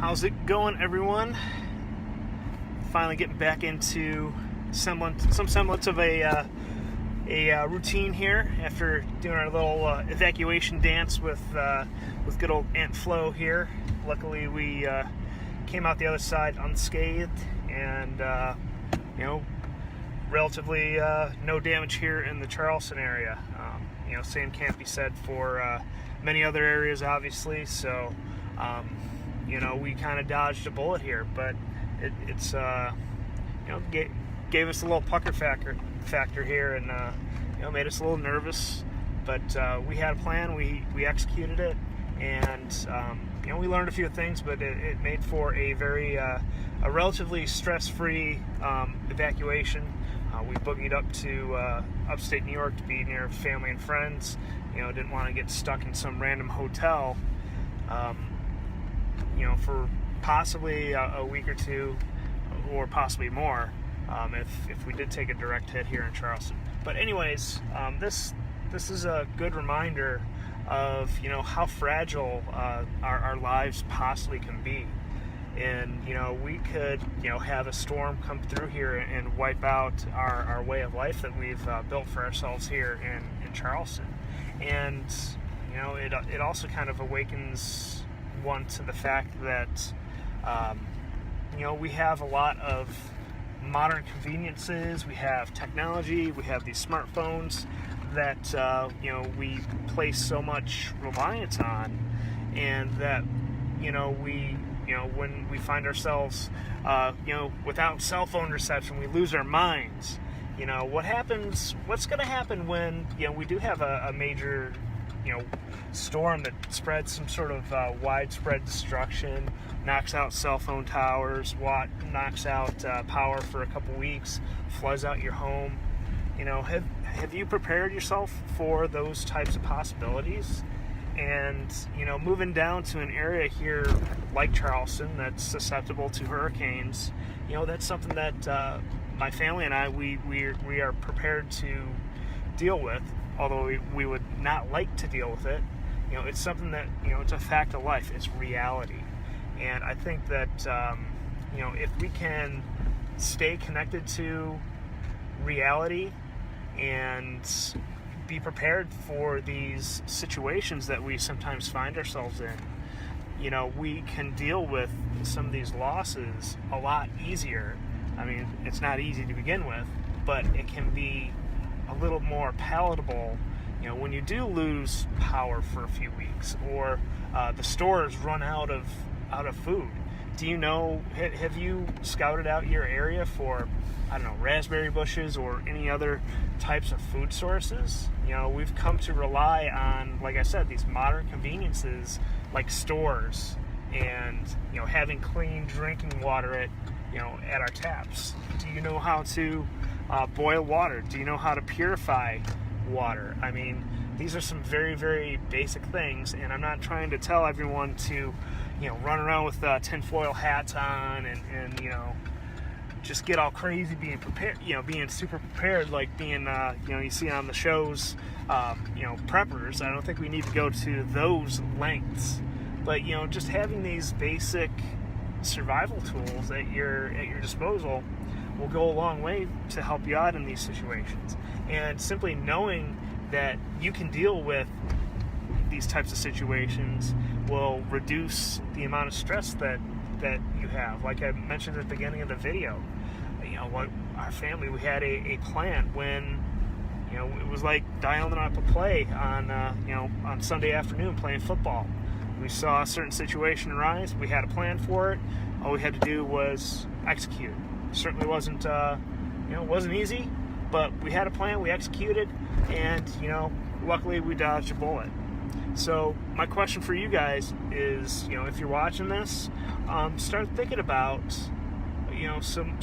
How's it going, everyone? Finally getting back into some semblance of a routine here after doing our little evacuation dance with good old Aunt Flo here. Luckily, we came out the other side unscathed, and relatively no damage here in the Charleston area. Same can't be said for many other areas, obviously. So, we kind of dodged a bullet here, but it's gave us a little pucker factor here, and made us a little nervous. But we had a plan. We executed it, and we learned a few things. But it made for a relatively stress-free evacuation. We boogied up to upstate New York to be near family and friends. Didn't want to get stuck in some random hotel, for possibly a week or two, or possibly more, if we did take a direct hit here in Charleston. But anyways, this is a good reminder of how fragile our lives possibly can be. And we could have a storm come through here and wipe out our way of life that we've built for ourselves here in Charleston. And it also kind of awakens one to the fact that we have a lot of modern conveniences. We have technology. We have these smartphones that we place so much reliance on, and that when we find ourselves, without cell phone reception, we lose our minds. What's going to happen when, we do have a major, storm that spreads some sort of widespread destruction, knocks out cell phone towers, knocks out power for a couple weeks, floods out your home. Have you prepared yourself for those types of possibilities? And moving down to an area here like Charleston that's susceptible to hurricanes, that's something that my family and I we are prepared to deal with. Although we would not like to deal with it, it's something that it's a fact of life. It's reality, and I think that if we can stay connected to reality and be prepared for these situations that we sometimes find ourselves in, we can deal with some of these losses a lot easier. I mean, it's not easy to begin with, but it can be a little more palatable, when you do lose power for a few weeks, or the stores run out of food. Have you scouted out your area for, raspberry bushes or any other types of food sources? We've come to rely on, like I said, these modern conveniences like stores, and having clean drinking water at our taps. Do you know how to boil water? Do you know how to purify water? I mean, these are some very, very basic things, and I'm not trying to tell everyone to run around with tinfoil hats on and just get all crazy being prepared, being super prepared, like being you see on the shows, preppers. I don't think we need to go to those lengths, but just having these basic survival tools at your disposal will go a long way to help you out in these situations. And simply knowing that you can deal with these types of situations will reduce the amount of stress that you have. Like I mentioned at the beginning of the video, what our family, we had a plan when it was like dialing up a play on Sunday afternoon playing football. We saw a certain situation arise. We had a plan for it. All we had to do was execute. Certainly wasn't wasn't easy, but we had a plan. We executed, and luckily we dodged a bullet. So my question for you guys is, if you're watching this, start thinking about some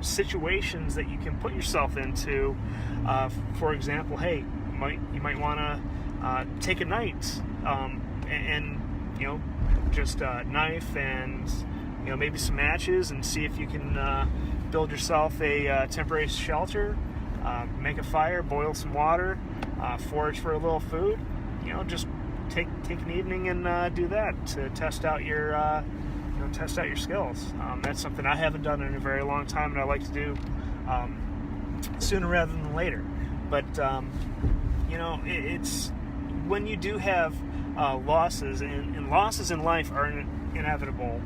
situations that you can put yourself into. For example, hey, you might want to take a night and just a knife and maybe some matches, and see if you can build yourself a temporary shelter, make a fire, boil some water, forage for a little food. Just take an evening and do that to test out your test out your skills. That's something I haven't done in a very long time, and I like to do sooner rather than later. But it's when you do have losses, and losses in life are inevitable.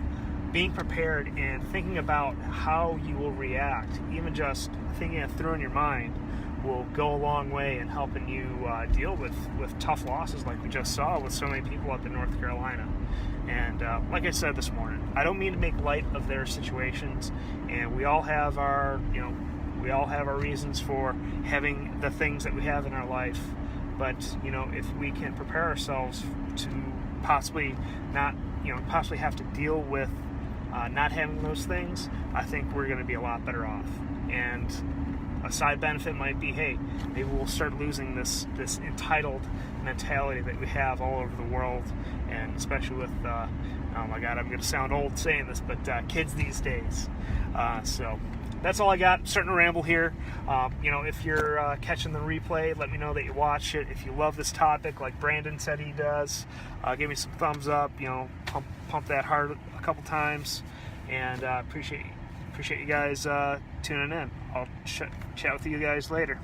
Being prepared and thinking about how you will react, even just thinking it through in your mind, will go a long way in helping you deal with tough losses like we just saw with so many people up in North Carolina. And like I said this morning, I don't mean to make light of their situations, and we all have our reasons for having the things that we have in our life. But if we can prepare ourselves to possibly have to deal with not having those things, I think we're going to be a lot better off. And a side benefit might be, hey, maybe we'll start losing this entitled mentality that we have all over the world, and especially with, oh my God, I'm going to sound old saying this, but kids these days. So that's all I got. I'm starting to ramble here. If you're catching the replay, let me know that you watched it. If you love this topic, like Brandon said he does, give me some thumbs up. Pump that heart a couple times, and appreciate you guys tuning in. I'll chat with you guys later.